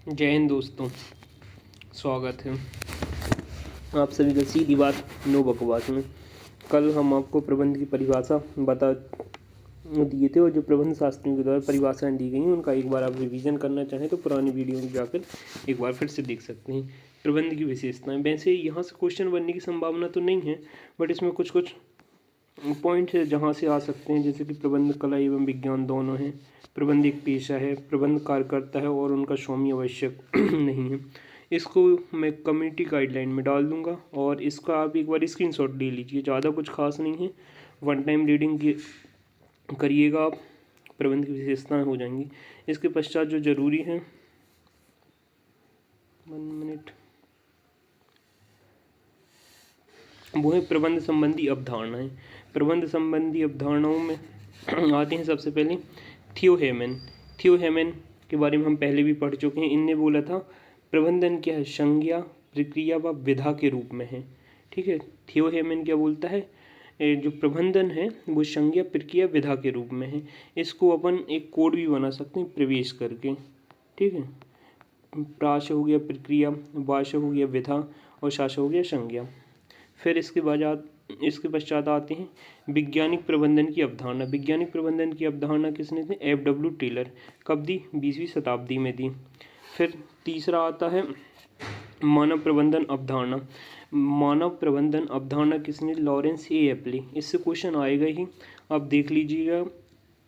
जय हिंद दोस्तों, स्वागत है आप सभी का सीधी बात नो बकवास में। कल हम आपको प्रबंध की परिभाषा बता दिए थे और जो प्रबंध शास्त्रियों के द्वारा परिभाषाएं दी गई हैं उनका एक बार आप रिवीजन करना चाहें तो पुरानी वीडियो में जाकर एक बार फिर से देख सकते हैं। प्रबंध की विशेषताएं, वैसे यहाँ से क्वेश्चन बनने की संभावना तो नहीं है, बट इसमें कुछ कुछ पॉइंट है जहाँ से आ सकते हैं, जैसे कि प्रबंध कला एवं विज्ञान दोनों है, प्रबंध एक पेशा है, प्रबंध कार्यकर्ता है और उनका स्वामी आवश्यक नहीं है। इसको मैं कम्युनिटी गाइडलाइन में डाल दूंगा और इसका आप एक बार स्क्रीनशॉट ले लीजिए, ज़्यादा कुछ खास नहीं है, वन टाइम रीडिंग की करिएगा आप, प्रबंध की विशेषताएं हो जाएंगी। इसके पश्चात जो जरूरी है, 1 मिनट, वो है प्रबंध संबंधी अवधारणाएं। प्रबंध संबंधी अवधारणाओं में आते हैं सबसे पहले थियोहेमन के बारे में हम पहले भी पढ़ चुके हैं। इनने बोला था प्रबंधन क्या है, संज्ञा प्रक्रिया व विधा के रूप में है। ठीक है, थियोहेमन क्या बोलता है, जो प्रबंधन है वो संज्ञा प्रक्रिया विधा के रूप में है। इसको अपन एक कोड भी बना सकते हैं प्रवेश करके। ठीक है, प्राश हो गया प्रक्रिया, वाश हो गया विधा और शास हो गया संज्ञा। फिर इसके पश्चात आते हैं वैज्ञानिक प्रबंधन की अवधारणा। वैज्ञानिक प्रबंधन की अवधारणा किसने दी, F.W. टेलर। कब दी, 20वीं शताब्दी में दी। फिर तीसरा आता है मानव प्रबंधन अवधारणा। मानव प्रबंधन अवधारणा किसने, लॉरेंस ए एप्ली। इससे क्वेश्चन आएगा ही, आप देख लीजिएगा,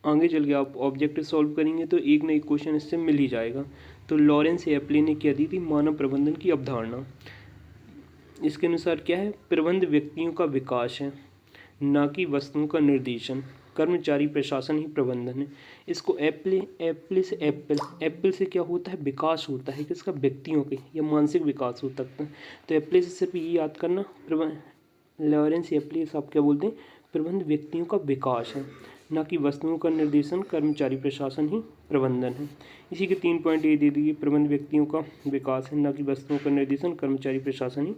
आगे चल के आप ऑब्जेक्टिव सॉल्व करेंगे तो एक न एक क्वेश्चन इससे मिल ही जाएगा। तो लॉरेंस ए एप्ली ने क्या दी थी, मानव प्रबंधन की अवधारणा। इसके अनुसार क्या है, प्रबंध व्यक्तियों का विकास है, ना कि वस्तुओं का निर्देशन। कर्मचारी प्रशासन ही प्रबंधन है। इसको एप्पल से क्या होता है, विकास होता है किसका, व्यक्तियों के या मानसिक विकास हो सकता है। तो एप्पल से सिर्फ ये याद करना, लॉरेंस एप्पल आप क्या बोलते हैं, प्रबंध व्यक्तियों का विकास है, ना कि वस्तुओं का निर्देशन। कर्मचारी प्रशासन ही प्रबंधन है। इसी के 3 पॉइंट ये दे दिए, प्रबंध व्यक्तियों का विकास है, ना कि वस्तुओं का निर्देशन, कर्मचारी प्रशासन ही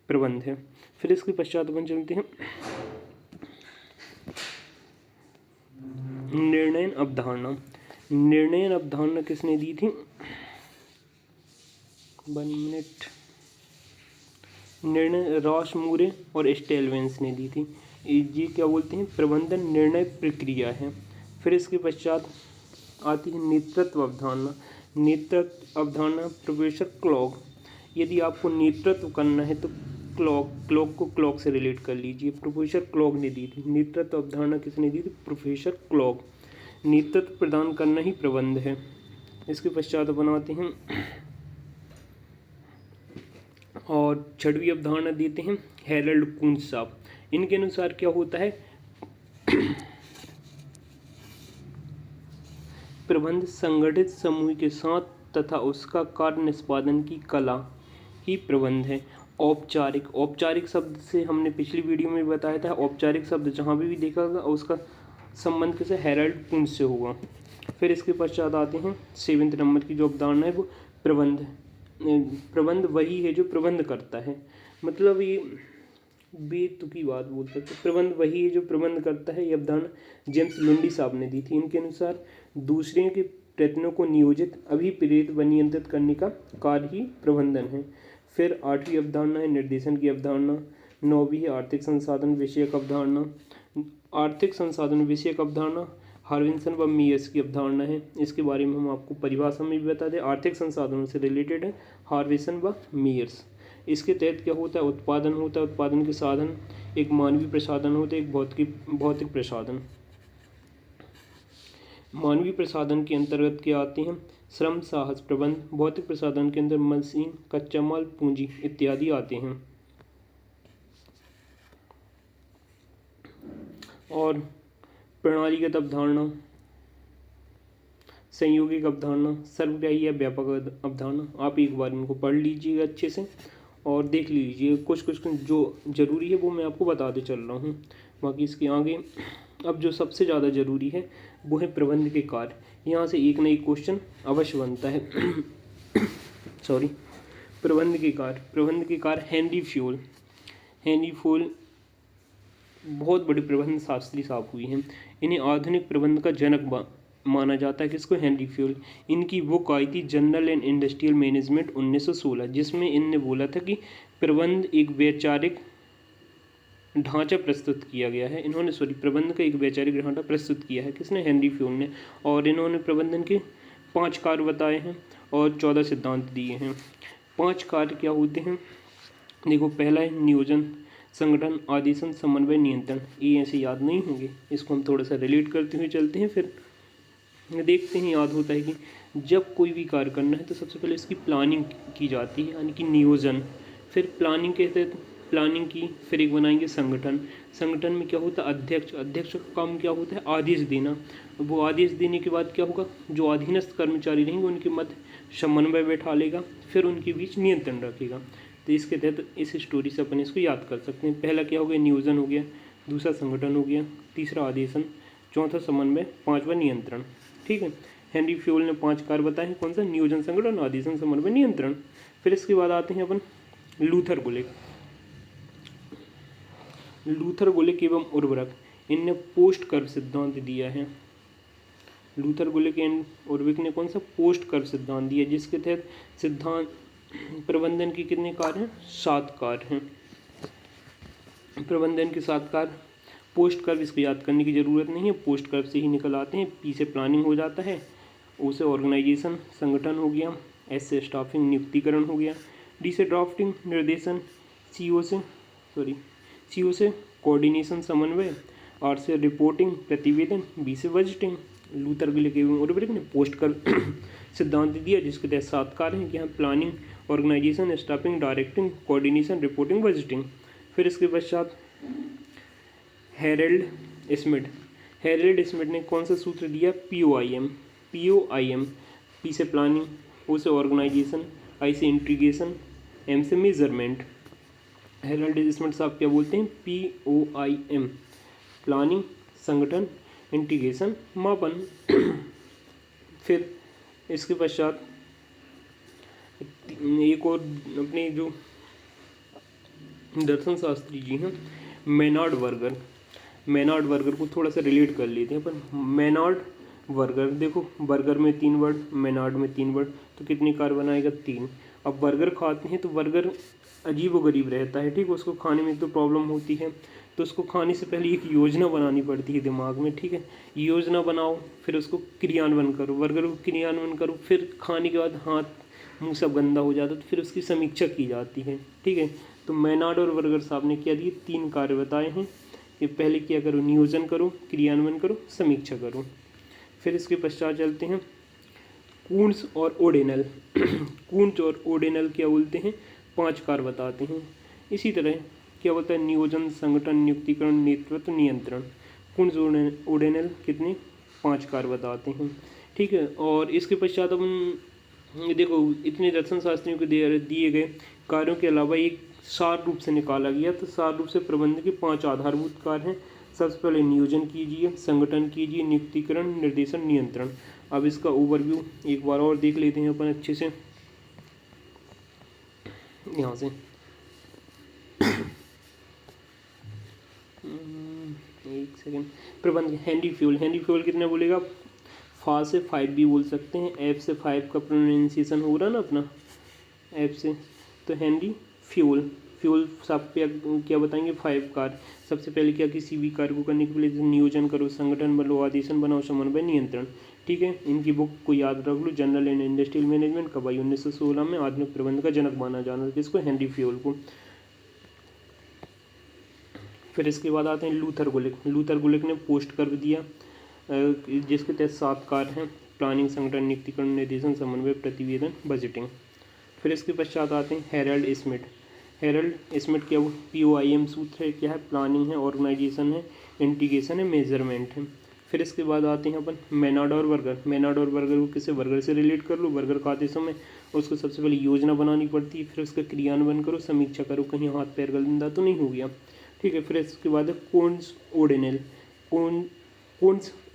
प्रबंध है। फिर इसके पश्चात अपन चलते हैं निर्णयन अवधारणा। निर्णयन अवधारणा किसने दी थी, 1 मिनट, निर्णय रॉस मूरे और स्टेलवेंस ने दी थी। ये क्या बोलते हैं, प्रबंधन निर्णय प्रक्रिया है। फिर इसके पश्चात आती है नेतृत्व अवधारणा। नेतृत्व अवधारणा प्रोफेसर क्लॉग। यदि आपको नेतृत्व करना है तो क्लॉक को क्लॉक से रिलेट कर लीजिए, प्रोफेसर क्लॉग ने दी थी। नेतृत्व अवधारणा किसने दी थी, प्रोफेसर क्लॉग। नेतृत्व प्रदान करना ही प्रबंध है। इसके पश्चात बनाते हैं और 6वीं अवधारणा देते हैं हेरल्ड कूंज साहब। इनके अनुसार क्या होता है, प्रबंध संगठित समूह के साथ तथा उसका कार्य निष्पादन की कला ही प्रबंध है। औपचारिक शब्द से हमने पिछली वीडियो में बताया था, औपचारिक शब्द जहाँ भी देखा होगा उसका संबंध किसे, हेरल्ड कूंज से होगा। फिर इसके पश्चात आते हैं 7वें नंबर की जो अवधारणा है वो प्रबंध वही है जो प्रबंध करता है। मतलब ये बेतुकी बात बोल सकते, प्रबंध वही है जो प्रबंध करता है। ये अवधारणा जेम्स लुंडी साहब ने दी थी। इनके अनुसार दूसरे के प्रयत्नों को नियोजित, अभिप्रेत व नियंत्रित करने का कार्य ही प्रबंधन है। फिर 8वीं अवधारणा है निर्देशन की अवधारणा। 9वीं है आर्थिक संसाधन विषयक अवधारणा। आर्थिक संसाधन विषयक अवधारणा हार्विसन व मीयर्स की अवधारणा है। इसके बारे में हम आपको परिभाषा में भी बता दें, आर्थिक संसाधनों से रिलेटेड है हार्विसन व मीयर्स। इसके तहत क्या होता है, उत्पादन होता है, उत्पादन के साधन, एक मानवीय प्रसाधन होते हैं, एक भौतिक प्रसाधन। मानवीय प्रसाधन के अंतर्गत क्या आते हैं, श्रम साहस प्रबंध। भौतिक प्रसाधन के अंदर मशीन, कच्चा माल, पूंजी इत्यादि आते हैं। और प्रणालीगत अवधारणा, संयोगिक अवधारणा, सर्वग्राही या व्यापक अवधारणा। आप एक बार इनको पढ़ लीजिएगा अच्छे से और देख लीजिए, कुछ जो ज़रूरी है वो मैं आपको बताते चल रहा हूँ। बाकी इसके आगे अब जो सबसे ज़्यादा ज़रूरी है वो है प्रबंध के कार्य। यहाँ से एक न एक क्वेश्चन अवश्य बनता है सॉरी। प्रबंध के कार्य हेनरी फ्योल बहुत बड़े प्रबंध शास्त्री साहब हुई हैं। इन्हें आधुनिक प्रबंध का जनक माना जाता है किसको, हेनरी फ्यूल। इनकी बुक आई थी जनरल एंड इंडस्ट्रियल मैनेजमेंट 1916, जिसमें इनने बोला था कि प्रबंध एक वैचारिक ढांचा प्रस्तुत किया गया है। इन्होंने प्रबंध का एक वैचारिक ढांचा प्रस्तुत किया है, किसने, हेनरी फ्यूल ने। और इन्होंने प्रबंधन के 5 कार्य बताए हैं और 14 सिद्धांत दिए हैं। 5 कार्य क्या होते हैं, देखो, पहला है नियोजन, संगठन, आदेशन, समन्वय, नियंत्रण। ये ऐसे याद नहीं होंगे, इसको हम थोड़ा सा रिलेट करते हुए चलते हैं, फिर देखते हैं याद होता है कि जब कोई भी कार्य करना है तो सबसे पहले इसकी प्लानिंग की जाती है, यानी कि नियोजन। फिर प्लानिंग के तहत प्लानिंग की, फिर एक बनाएंगे संगठन। संगठन में क्या होता है, अध्यक्ष का काम क्या होता है, आदेश देना। वो आदेश देने के बाद क्या होगा, जो अधीनस्थ कर्मचारी रहेंगे उनके मध्य समन्वय बैठा लेगा, फिर उनके बीच नियंत्रण रखेगा। तो इसके तहत इस स्टोरी से अपन इसको याद कर सकते हैं। पहला क्या हो गया, नियोजन हो गया, दूसरा संगठन हो गया, तीसरा आदेशन, चौथा समन्वय, पांचवा नियंत्रण। ठीक है, हेनरी फ्यूल ने 5 कार्य बताए हैं, कौन सा, नियोजन, संगठन, आदेशन, समन्वय, नियंत्रण। फिर इसके बाद आते हैं अपन लूथर गुलिक। लूथर गुलिक एवं उर्वरक, इनने पोस्ट कर्व सिद्धांत दिया है। लूथर गुलिक एंड उर्वरक ने कौन सा, पोस्ट कर्व सिद्धांत दिया, जिसके तहत सिद्धांत प्रबंधन के कितने कार्य हैं, 7 कार्य हैं। प्रबंधन के 7 कार्य। पोस्ट कर्व, इसको याद करने की ज़रूरत नहीं है, पोस्ट कर्व से ही निकल आते हैं। पी से प्लानिंग हो जाता है, ओ से ऑर्गेनाइजेशन, संगठन हो गया, एस से स्टाफिंग, नियुक्तिकरण हो गया, डी से ड्राफ्टिंग, निर्देशन, सी से कोऑर्डिनेशन, समन्वय, आर से रिपोर्टिंग, प्रतिवेदन, बी से बजटिंग। लूथर गुलिक एवं उर्वरक ने पोस्ट कर्व सिद्धांत दिया, जिसके तहत 7 कार्य हैं, क्या, planning, organisation, staffing, directing, coordination, reporting, budgeting. फिर इसके पश्चात हेरल्ड स्मिथ ने कौन सा सूत्र दिया, POIM। पी से प्लानिंग, ओ से ऑर्गेनाइजेशन, आई से इंटीग्रेशन, एम से मेजरमेंट। हेरल्ड स्मिथ साहब क्या बोलते हैं, POIM, प्लानिंग, संगठन, इंटीग्रेशन, मापन। फिर इसके पश्चात एक और अपने जो दर्शन शास्त्री जी हैं, मेनार्ड वर्गर को थोड़ा सा रिलेट कर लेते हैं अपन। मेनार्ड वर्गर, देखो, बर्गर में 3 वर्ड, मेनार्ड में 3 वर्ड, तो कितने कार बनाएगा, 3। अब बर्गर खाते हैं तो बर्गर अजीब व गरीब रहता है, ठीक, उसको खाने में तो प्रॉब्लम होती है, तो उसको खाने से पहले एक योजना बनानी पड़ती है दिमाग में, ठीक है। योजना बनाओ, फिर उसको क्रियान्वयन करो, बर्गर को क्रियान्वयन करो, फिर खाने के बाद हाथ मुँह सब गंदा हो जाता है, तो फिर उसकी समीक्षा की जाती है, ठीक है। तो मेनार्ड और वर्गर साहब ने क्या दिए, 3 कार्य बताए हैं कि पहले क्या करो, नियोजन करो, क्रियान्वयन करो, समीक्षा करो। फिर इसके पश्चात चलते हैं कून्स और ओडेनल। कून्स और ओडेनल क्या बोलते हैं, 5 कार्य बताते हैं। इसी तरह क्या बोलता है, नियोजन, संगठन, नियुक्तिकरण, नेतृत्व, नियंत्रण। कून्स ओडेनल कितने, 5 कार्य बताते हैं, ठीक है। और इसके पश्चात हम देखो, इतने दर्शन शास्त्रियों को दिए गए कार्यों के अलावा एक सार रूप से निकाला गया। तो सार रूप से प्रबंध के 5 आधारभूत कार्य हैं। सबसे पहले नियोजन कीजिए, संगठन कीजिए, नियुक्तिकरण, निर्देशन, नियंत्रण। अब इसका ओवरव्यू एक बार और देख लेते हैं अपन अच्छे से, यहाँ से एक सेकेंड। प्रबंध, हेनरी फ्यूल कितना बोलेगा, फा से 5 भी बोल सकते हैं, एफ से 5 का प्रोनाउंसिएशन हो रहा ना अपना, एफ से, तो हेनरी फ्यूल सब पे क्या बताएंगे, 5 कार्य। सबसे पहले क्या, किसी भी कार्य को करने के लिए नियोजन करो, संगठन बनाओ, आदेशन बनाओ, समन्वय, नियंत्रण, ठीक है। इनकी बुक को याद रख लो, जनरल एंड इंडस्ट्रियल मैनेजमेंट, कब आई, 1916 में। आधुनिक प्रबंध का जनक माना जाना किसको, हेनरी फ्यूल को। फिर इसके बाद आते हैं लूथर गुलिक ने पोस्ट कर्व दिया, जिसके तहत 7 कार्य हैं, प्लानिंग, संगठन, नियुक्तिकरण, निर्देशन, समन्वय, प्रतिवेदन, बजटिंग। फिर इसके पश्चात आते हैं हेरल्ड स्मिथ क्या, POIM सूत्र है, क्या है, प्लानिंग है, ऑर्गेनाइजेशन है, इंटीग्रेशन है, मेजरमेंट है। फिर इसके बाद आते हैं अपन मेनार्ड और वर्गर को किसे, बर्गर से रिलेट कर लो। बर्गर खाते समय उसको सबसे पहले योजना बनानी पड़ती है, फिर उसका क्रियान्वयन करो, समीक्षा करो, कहीं हाथ पैर गंदा तो नहीं हो गया, ठीक है। फिर इसके बाद है कून्स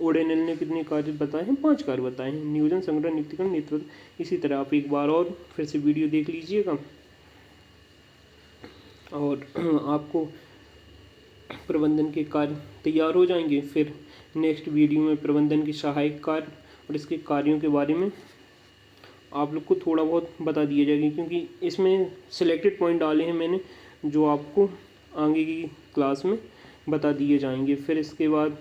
ओडेनल ने कितने कार्य बताए हैं, 5 कार्य बताए हैं, नियोजन, संगठन, नियुक्तिकरण, नेतृत्व। इसी तरह आप एक बार और फिर से वीडियो देख लीजिएगा, और आपको प्रबंधन के कार्य तैयार हो जाएंगे, फिर नेक्स्ट वीडियो में प्रबंधन के सहायक कार्य और इसके कार्यों के बारे में आप लोग को थोड़ा बहुत बता दिया जाएगा, क्योंकि इसमें सिलेक्टेड पॉइंट डाले हैं मैंने जो आपको आगे की क्लास में बता दिए जाएंगे। फिर इसके बाद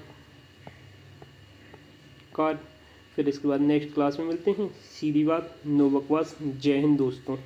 नेक्स्ट क्लास में मिलते हैं। सीधी बात, नो बकवास। जय हिंद दोस्तों।